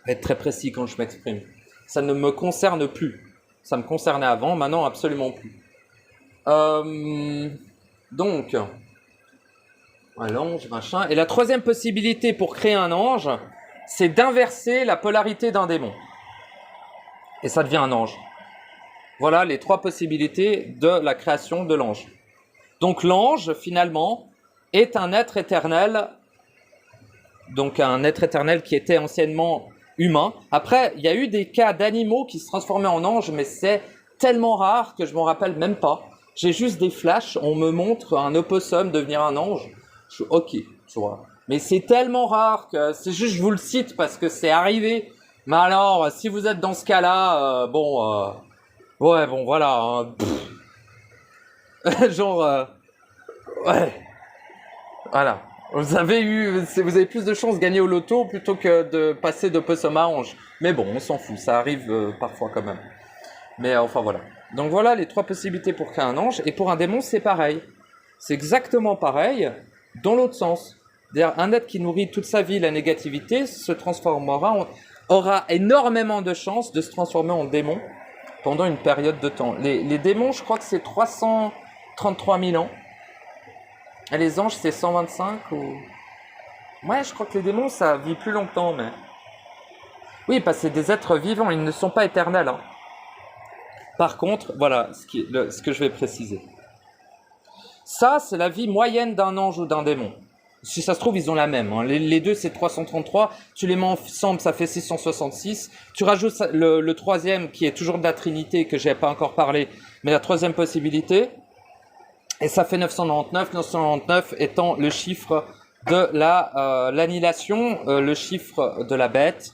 Je vais être très précis quand je m'exprime. Ça ne me concerne plus. Ça me concernait avant, maintenant, absolument plus. Donc, un ange, machin. Et la troisième possibilité pour créer un ange, c'est d'inverser la polarité d'un démon. Et ça devient un ange. Voilà les trois possibilités de la création de l'ange. Donc l'ange, finalement, est un être éternel. Donc un être éternel qui était anciennement humain. Après, il y a eu des cas d'animaux qui se transformaient en anges, mais c'est tellement rare que je m'en rappelle même pas. J'ai juste des flashs, on me montre un opossum devenir un ange. Je suis ok, tu vois. Mais c'est tellement rare que c'est juste, je vous le cite parce que c'est arrivé. Mais alors, si vous êtes dans ce cas-là, ouais, bon, voilà. Hein, genre, ouais, voilà. Vous avez plus de chances de gagner au loto plutôt que de passer d'opossum à ange. Mais bon, on s'en fout, ça arrive parfois quand même. Mais enfin voilà. Donc voilà les trois possibilités pour créer un ange. Et pour un démon, c'est pareil. C'est exactement pareil dans l'autre sens. C'est-à-dire, un être qui nourrit toute sa vie la négativité aura énormément de chances de se transformer en démon pendant une période de temps. Les démons, je crois que c'est 333 000 ans. Et les anges, c'est 125 ou... Ouais, je crois que les démons, ça vit plus longtemps, mais... Oui, parce que c'est des êtres vivants, ils ne sont pas éternels. Hein. Par contre, voilà ce que je vais préciser. Ça, c'est la vie moyenne d'un ange ou d'un démon. Si ça se trouve, ils ont la même. Hein. Les deux, c'est 333. Tu les mets ensemble, ça fait 666. Tu rajoutes le troisième, qui est toujours de la Trinité, que je n'ai pas encore parlé, mais la troisième possibilité. Et ça fait 999. 999 étant le chiffre de l'annihilation, le chiffre de la bête.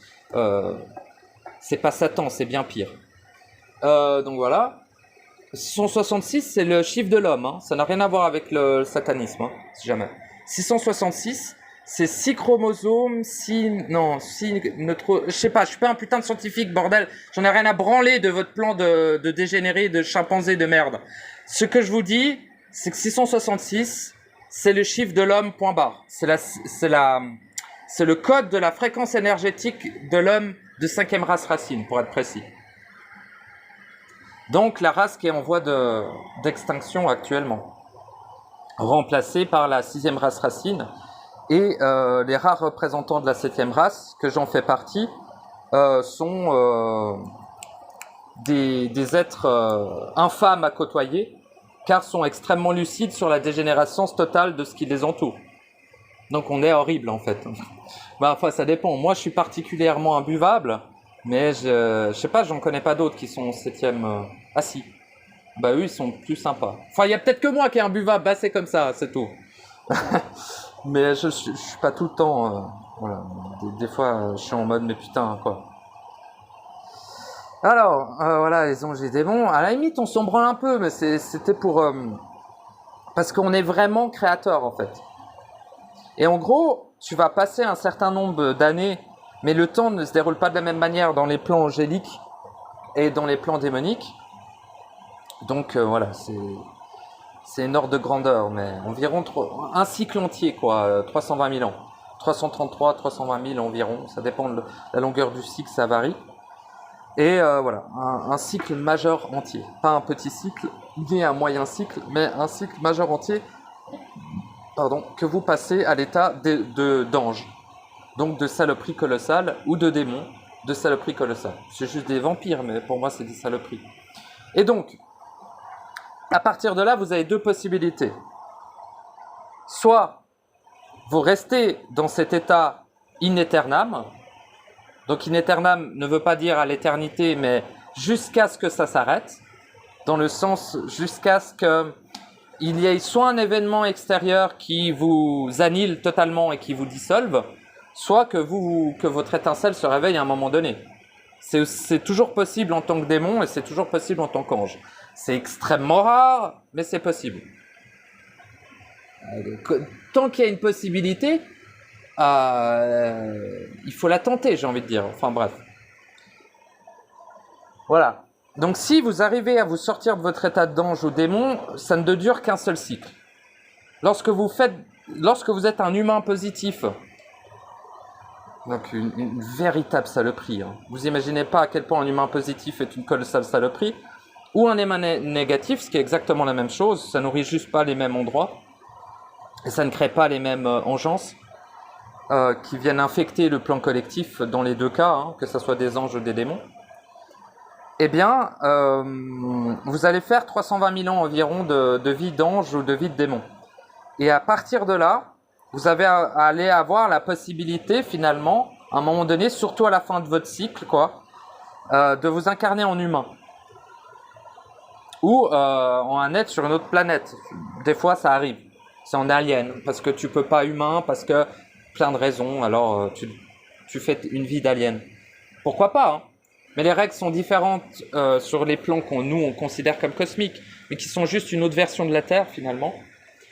C'est pas Satan, c'est bien pire. Donc voilà. 666, c'est le chiffre de l'homme. Hein. Ça n'a rien à voir avec le satanisme, hein, si jamais. 666, c'est 6 chromosomes, 6... Non, 6... Je sais pas, je suis pas un putain de scientifique, bordel. J'en ai rien à branler de votre plan de dégénéré, de chimpanzé de merde. Ce que je vous dis, c'est que 666, c'est le chiffre de l'homme, point barre. C'est le code de la fréquence énergétique de l'homme de 5e race racine, pour être précis. Donc la race qui est en voie d'extinction actuellement, remplacée par la 6e race racine, et les rares représentants de la 7e race, que j'en fais partie, sont des êtres infâmes à côtoyer, car sont extrêmement lucides sur la dégénérescence totale de ce qui les entoure. Donc on est horrible en fait. Enfin ça dépend, moi je suis particulièrement imbuvable, mais je sais pas, j'en connais pas d'autres qui sont 7e... Ah si, bah eux ils sont plus sympas. Enfin il y a peut-être que moi qui est imbuvable, bah c'est comme ça, c'est tout. Mais je suis pas tout le temps, voilà, des fois je suis en mode mais putain quoi. Alors, voilà les anges et démons, à la limite on s'en branle un peu, mais c'était pour... parce qu'on est vraiment créateur en fait. Et en gros, tu vas passer un certain nombre d'années, mais le temps ne se déroule pas de la même manière dans les plans angéliques et dans les plans démoniques. Donc voilà, c'est une ordre de grandeur, mais environ un cycle entier, quoi, 320 000 ans. 333, 320 000 environ, ça dépend de la longueur du cycle, ça varie. Et voilà, un cycle majeur entier. Pas un petit cycle, ni un moyen cycle, mais un cycle majeur entier que vous passez à l'état d'ange, donc de saloperie colossale, ou de démon de saloperie colossale. C'est juste des vampires, mais pour moi c'est des saloperies. Et donc, à partir de là, vous avez deux possibilités. Soit vous restez dans cet état in aeternam. Donc in aeternam ne veut pas dire à l'éternité, mais jusqu'à ce que ça s'arrête, dans le sens jusqu'à ce qu'il y ait soit un événement extérieur qui vous annihile totalement et qui vous dissolve, soit que votre étincelle se réveille à un moment donné. C'est toujours possible en tant que démon et c'est toujours possible en tant qu'ange. C'est extrêmement rare, mais c'est possible. Tant qu'il y a une possibilité, il faut la tenter, j'ai envie de dire. Enfin bref. Voilà. Donc si vous arrivez à vous sortir de votre état d'ange ou démon, ça ne dure qu'un seul cycle. Lorsque vous êtes un humain positif, donc une véritable saloperie, hein. Vous imaginez pas à quel point un humain positif est une colossale saloperie, ou un humain négatif, ce qui est exactement la même chose, ça nourrit juste pas les mêmes endroits, et ça ne crée pas les mêmes engeances qui viennent infecter le plan collectif dans les deux cas, hein, que ce soit des anges ou des démons. Eh bien, vous allez faire 320 000 ans environ de vie d'ange ou de vie de démon. Et à partir de là, vous allez avoir la possibilité finalement, à un moment donné, surtout à la fin de votre cycle, de vous incarner en humain. Ou en un être sur une autre planète. Des fois, ça arrive. C'est en alien, parce que tu peux pas humain, parce que plein de raisons, alors tu fais une vie d'alien. Pourquoi pas, hein? Mais les règles sont différentes sur les plans on considère comme cosmiques, mais qui sont juste une autre version de la Terre finalement.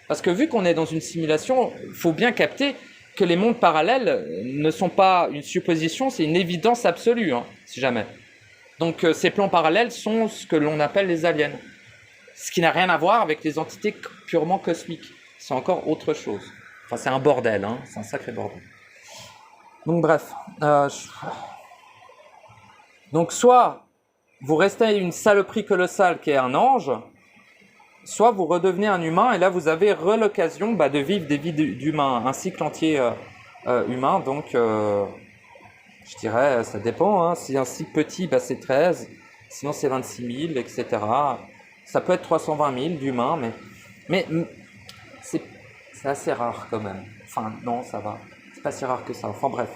Parce que vu qu'on est dans une simulation, il faut bien capter que les mondes parallèles ne sont pas une supposition, c'est une évidence absolue, hein, si jamais. Donc ces plans parallèles sont ce que l'on appelle les aliens. Ce qui n'a rien à voir avec les entités purement cosmiques. C'est encore autre chose. Enfin, c'est un bordel, hein, c'est un sacré bordel. Donc bref. Donc soit vous restez une saloperie colossale qui est un ange, soit vous redevenez un humain et là vous avez l'occasion de vivre des vies d'humains, un cycle entier humain. Donc je dirais, ça dépend, hein. Si un cycle petit, c'est 13, sinon c'est 26 000, etc. Ça peut être 320 000 d'humains, mais c'est assez rare quand même. Enfin non, ça va, c'est pas si rare que ça. Enfin bref.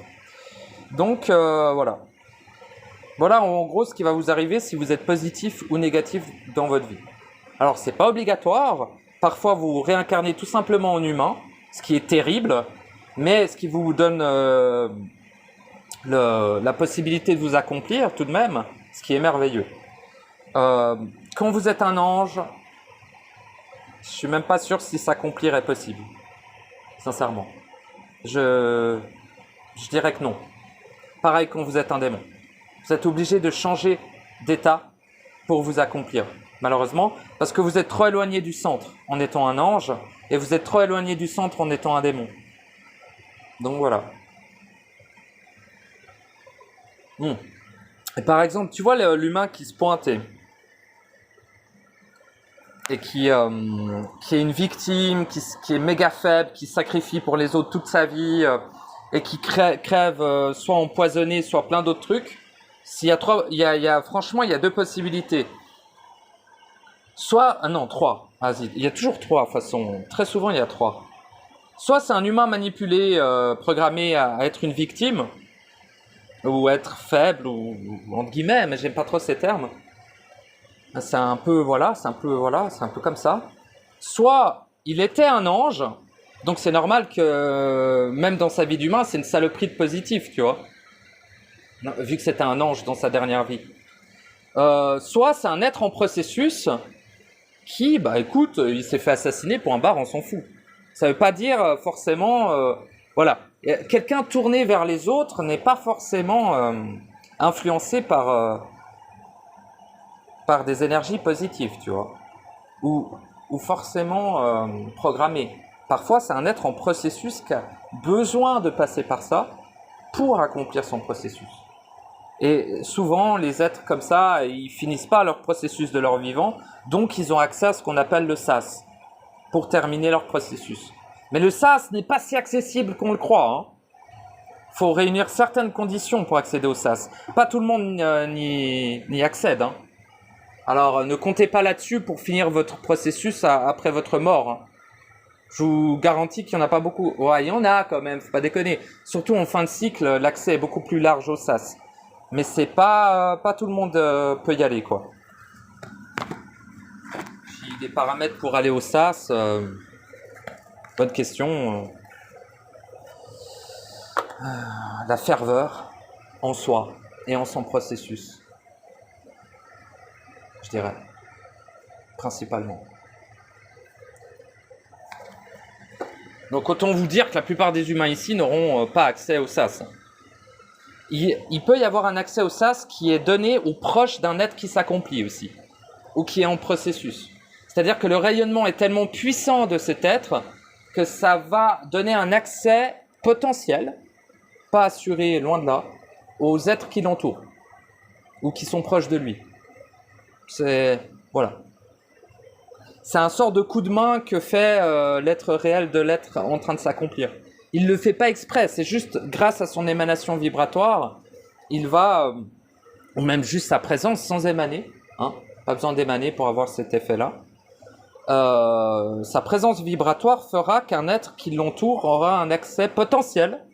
Donc voilà. Voilà en gros ce qui va vous arriver si vous êtes positif ou négatif dans votre vie. Alors c'est pas obligatoire, parfois vous vous réincarnez tout simplement en humain, ce qui est terrible, mais ce qui vous donne la possibilité de vous accomplir tout de même, ce qui est merveilleux. Quand vous êtes un ange, je suis même pas sûr si s'accomplir est possible, sincèrement. Je dirais que non. Pareil quand vous êtes un démon. Vous êtes obligé de changer d'état pour vous accomplir, malheureusement, parce que vous êtes trop éloigné du centre en étant un ange, et vous êtes trop éloigné du centre en étant un démon. Donc voilà. Et par exemple, tu vois l'humain qui se pointe et qui est une victime, qui est méga faible, qui sacrifie pour les autres toute sa vie, et qui crève soit empoisonné, soit plein d'autres trucs. Franchement, il y a deux possibilités. Soit, trois. Vas-y, il y a toujours trois, de toute façon. Très souvent, il y a trois. Soit c'est un humain manipulé, programmé à être une victime, ou être faible, ou entre guillemets, mais j'aime pas trop ces termes. C'est un peu comme ça. Soit il était un ange, donc c'est normal que même dans sa vie d'humain, c'est une saloperie de positif, tu vois. Vu que c'était un ange dans sa dernière vie. Soit c'est un être en processus qui, écoute, il s'est fait assassiner pour un bar, on s'en fout. Ça veut pas dire forcément... voilà. Quelqu'un tourné vers les autres n'est pas forcément influencé par des énergies positives, tu vois. Ou forcément programmé. Parfois, c'est un être en processus qui a besoin de passer par ça pour accomplir son processus. Et souvent, les êtres comme ça, ils finissent pas leur processus de leur vivant, donc ils ont accès à ce qu'on appelle le sas. pour terminer leur processus. Mais le SAS n'est pas si accessible qu'on le croit. Il faut réunir certaines conditions pour accéder au SAS. Pas tout le monde n'y accède. Alors ne comptez pas là-dessus pour finir votre processus après votre mort. Je vous garantis qu'il n'y en a pas beaucoup. Ouais, il y en a quand même, faut pas déconner. Surtout en fin de cycle, l'accès est beaucoup plus large au SAS. Mais c'est pas tout le monde peut y aller, quoi. Puis des paramètres pour aller au SAS, bonne question. La ferveur en soi et en son processus, je dirais, principalement. Donc autant vous dire que la plupart des humains ici n'auront pas accès au SAS. Il peut y avoir un accès au SAS qui est donné aux proches d'un être qui s'accomplit aussi, ou qui est en processus. C'est-à-dire que le rayonnement est tellement puissant de cet être que ça va donner un accès potentiel, pas assuré, loin de là, aux êtres qui l'entourent, ou qui sont proches de lui. Voilà. C'est un sort de coup de main que fait l'être réel de l'être en train de s'accomplir. Il ne le fait pas exprès, c'est juste grâce à son émanation vibratoire, il va, ou même juste sa présence sans émaner, pas besoin d'émaner pour avoir cet effet-là, sa présence vibratoire fera qu'un être qui l'entoure aura un accès potentiel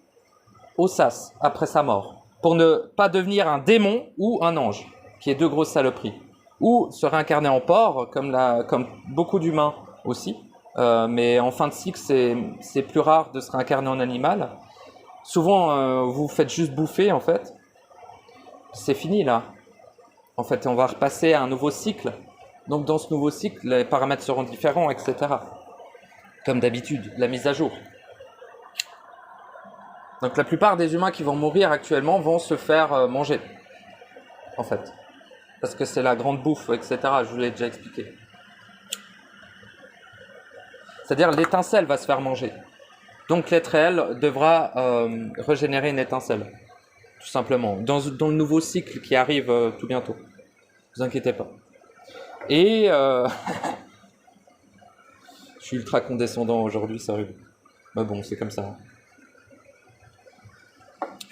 au SAS après sa mort, pour ne pas devenir un démon ou un ange, qui est deux grosses saloperies, ou se réincarner en porc, comme beaucoup d'humains aussi. Mais en fin de cycle, c'est plus rare de se réincarner en animal. Souvent, vous faites juste bouffer, en fait. C'est fini, là. En fait, on va repasser à un nouveau cycle. Donc, dans ce nouveau cycle, les paramètres seront différents, etc. Comme d'habitude, la mise à jour. Donc, la plupart des humains qui vont mourir actuellement vont se faire manger, en fait. Parce que c'est la grande bouffe, etc. Je vous l'ai déjà expliqué. C'est-à-dire l'étincelle va se faire manger. Donc l'être réel devra régénérer une étincelle, tout simplement, dans le nouveau cycle qui arrive tout bientôt. Ne vous inquiétez pas. Et je suis ultra condescendant aujourd'hui, sérieux. Mais bon, c'est comme ça.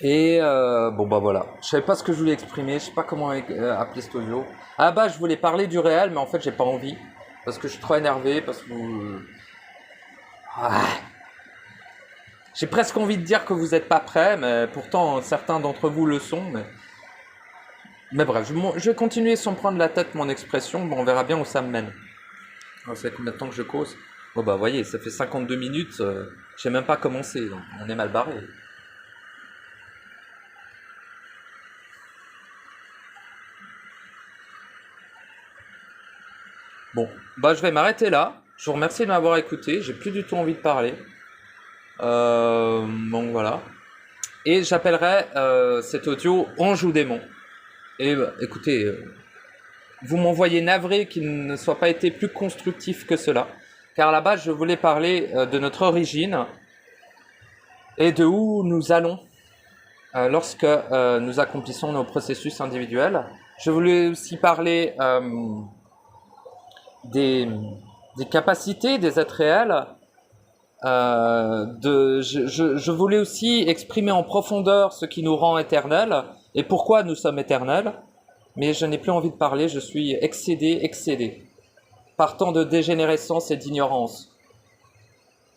Et bon bah voilà. Je savais pas ce que je voulais exprimer, je sais pas comment appeler cet audio. Ah bah je voulais parler du réel, mais en fait j'ai pas envie. Parce que je suis trop énervé, parce que j'ai presque envie de dire que vous n'êtes pas prêts, mais pourtant certains d'entre vous le sont. Mais bref, je vais continuer sans prendre la tête mon expression. Bon, on verra bien où ça me mène. Alors, ça fait combien de temps que je cause? Bon bah voyez, ça fait 52 minutes, j'ai même pas commencé, donc on est mal barré. Bon, bah je vais m'arrêter là. Je vous remercie de m'avoir écouté, j'ai plus du tout envie de parler. Donc voilà. Et j'appellerai cet audio Ange ou démon. Et écoutez, vous m'envoyez navré qu'il ne soit pas été plus constructif que cela. Car à la base, je voulais parler de notre origine et de où nous allons lorsque nous accomplissons nos processus individuels. Je voulais aussi parler des capacités des êtres réels. Je voulais aussi exprimer en profondeur ce qui nous rend éternels et pourquoi nous sommes éternels, mais je n'ai plus envie de parler, je suis excédé, par tant de dégénérescence et d'ignorance,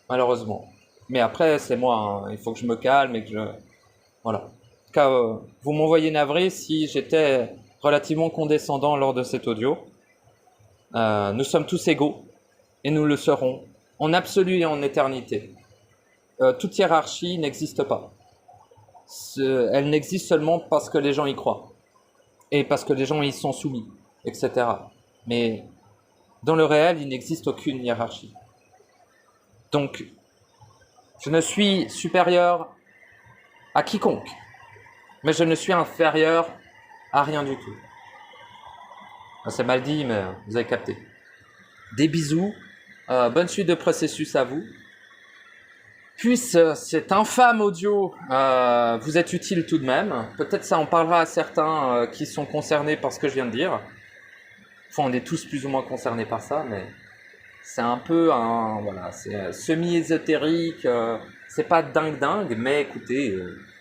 malheureusement. Mais après, c'est moi, il faut que je me calme et que je... Voilà. En tout cas, vous m'envoyez navré si j'étais relativement condescendant lors de cet audio. Nous sommes tous égaux, et nous le serons, en absolu et en éternité. Toute hiérarchie n'existe pas. Elle n'existe seulement parce que les gens y croient, et parce que les gens y sont soumis, etc. Mais dans le réel, il n'existe aucune hiérarchie. Donc, je ne suis supérieur à quiconque, mais je ne suis inférieur à rien du tout. C'est mal dit, mais vous avez capté. Des bisous, bonne suite de processus à vous. Puisse cet infâme audio vous être utile tout de même. Peut-être ça en parlera à certains qui sont concernés par ce que je viens de dire. Enfin, on est tous plus ou moins concernés par ça, mais c'est un peu un, voilà, c'est semi-ésotérique, c'est pas dingue, mais écoutez,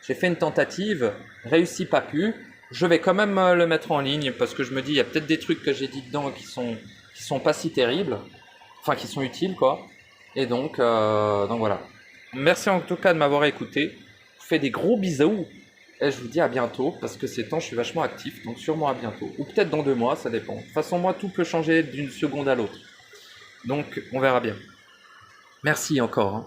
j'ai fait une tentative, réussi pas pu, je vais quand même le mettre en ligne parce que je me dis, il y a peut-être des trucs que j'ai dit dedans qui sont pas si terribles, enfin qui sont utiles quoi, et donc voilà. Merci en tout cas de m'avoir écouté, je vous fais des gros bisous, et je vous dis à bientôt, parce que ces temps je suis vachement actif, donc sûrement à bientôt, ou peut-être dans 2 mois, ça dépend. De toute façon moi tout peut changer d'une seconde à l'autre. Donc, on verra bien. Merci encore, hein.